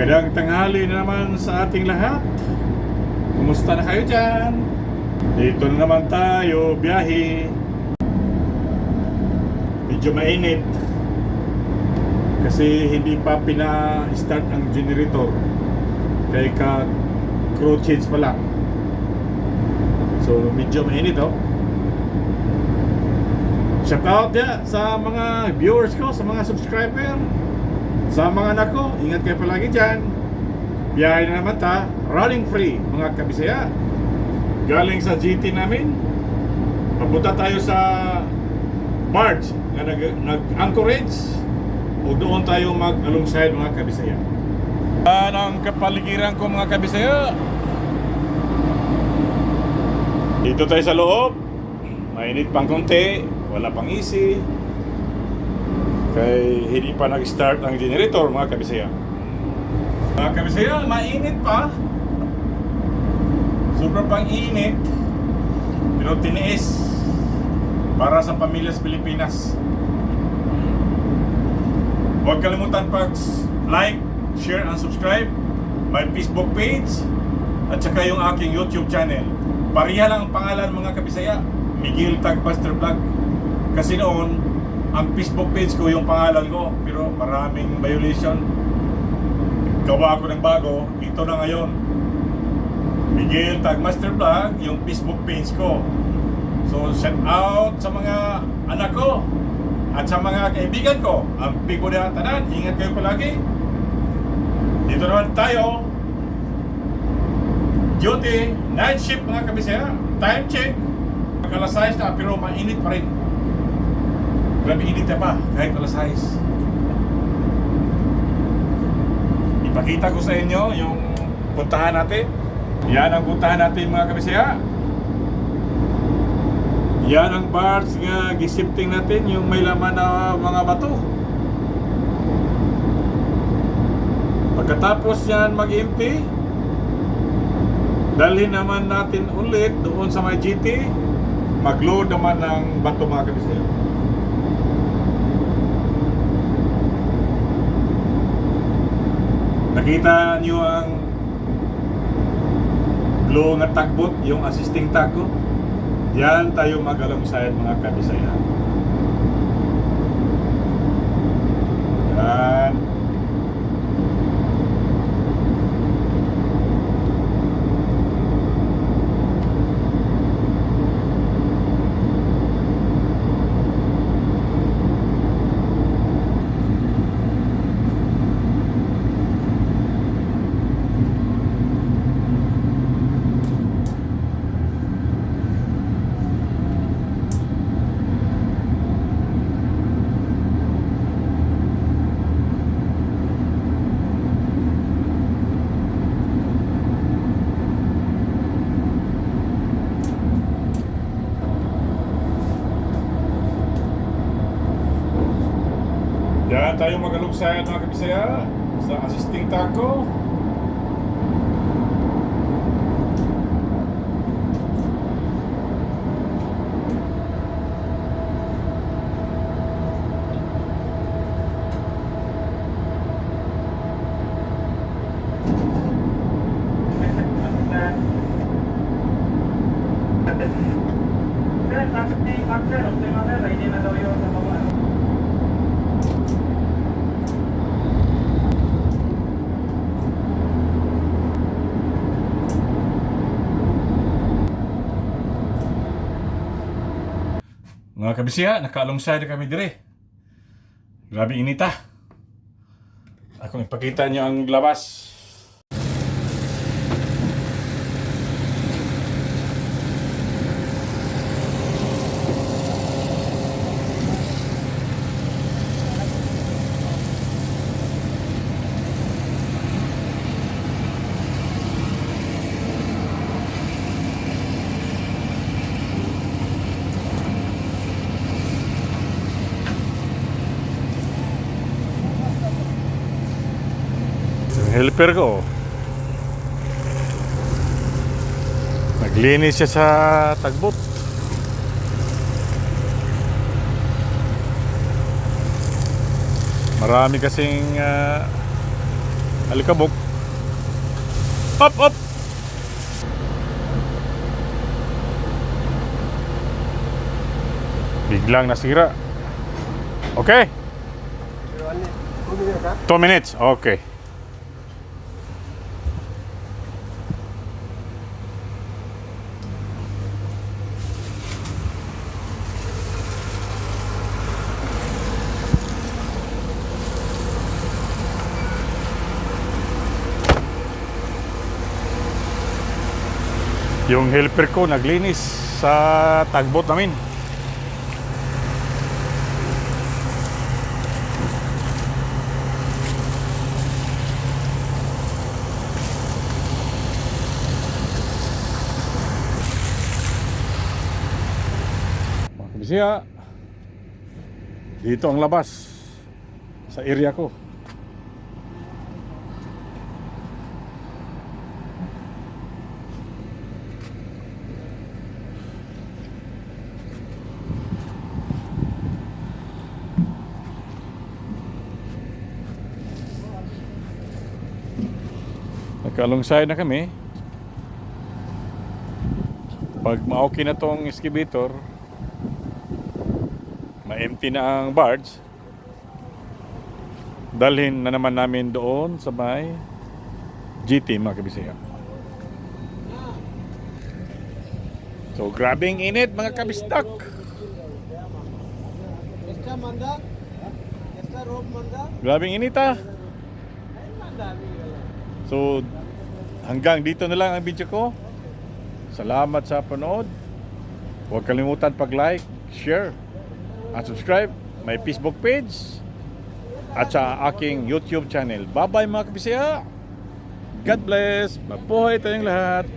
Magandang tanghali na naman sa ating lahat. Kumusta na kayo dyan? Dito na naman tayo, biyahe. Medyo mainit kasi hindi pa pina-start ang generator. Kaya crew change pa lang. So medyo mainit oh. Shout out ya sa mga viewers ko, sa mga subscriber. Sa mga anak ko, ingat kayo palagi dyan. Biyahe na naman ta, running free mga kabisaya. Galing sa GT namin, papunta tayo sa barge na nag-anchorage o doon tayo mag-alongside mga kabisaya. Yan ang kapaligiran ko mga kabisaya. Dito tayo sa loob. Mainit pang konti, wala pang easy. Kaya hindi pa nag-start ang generator mga kabisaya. Mga kabisaya, mainit pa. Sobrang pang init. Pero tiniis para sa pamilya sa Pilipinas. Huwag kalimutan like, share, and subscribe my Facebook page at saka yung aking YouTube channel. Pareha lang ang pangalan mga kabisaya, Miguel Tagbuster Vlog. Kasi noon ang Facebook page ko yung pangalan ko, pero maraming violation. Gawa ko ng bago, ito na ngayon. Miguel Tagbuster Vlog, yung Facebook page ko. So shout out sa mga anak ko at sa mga kaibigan ko. Ang pigo na tanan, ingat kayo palagi. Dito naman tayo. Duty, night shift mga kabisaya. Time check. Alas 6 na pero mainit pa rin. Grabe init na pa, kahit alas 6. Ipakita ko sa inyo yung puntahan natin. Yan ang puntahan natin mga kabisaya. Yan ang barge nga gisifting natin, yung may laman na mga bato. Pagkatapos yan mag-empty, dalhin naman natin ulit doon sa may GT. Mag-load naman ng bato mga kabisaya. Nakita nyo ang glow nga tagbot, yung assisting tag ko. Yan tayo mag-alongside mga kabisaya. Yan. Yan tayo mag-alongside mga kabisaya sa assisting tag ko. Mga kabisaya, naka-alongside na kami dire. Grabe inita. Akong ipakita nyo ang labas. Helper ko. Naglinis siya sa tagbot. Marami kasing Alikabok. Up, up! Biglang nasira. Okay. 2 minutes. Okay. Yung helper ko naglinis sa tugboat namin. Mga kabisaya, dito ang labas sa area ko. Nagka-alongside na kami. Pag ma-okay na tong excavator, ma-empty na ang barge, dalhin na naman namin doon sa may GT, mga kabisaya. So grabing init, mga kabistak. Grabing init ah. So hanggang dito na lang ang video ko. Salamat sa panood. Huwag kalimutan pag-like, share, at subscribe. May Facebook page at sa aking YouTube channel. Bye-bye mga kabisaya. God bless. Mabuhay tayong lahat.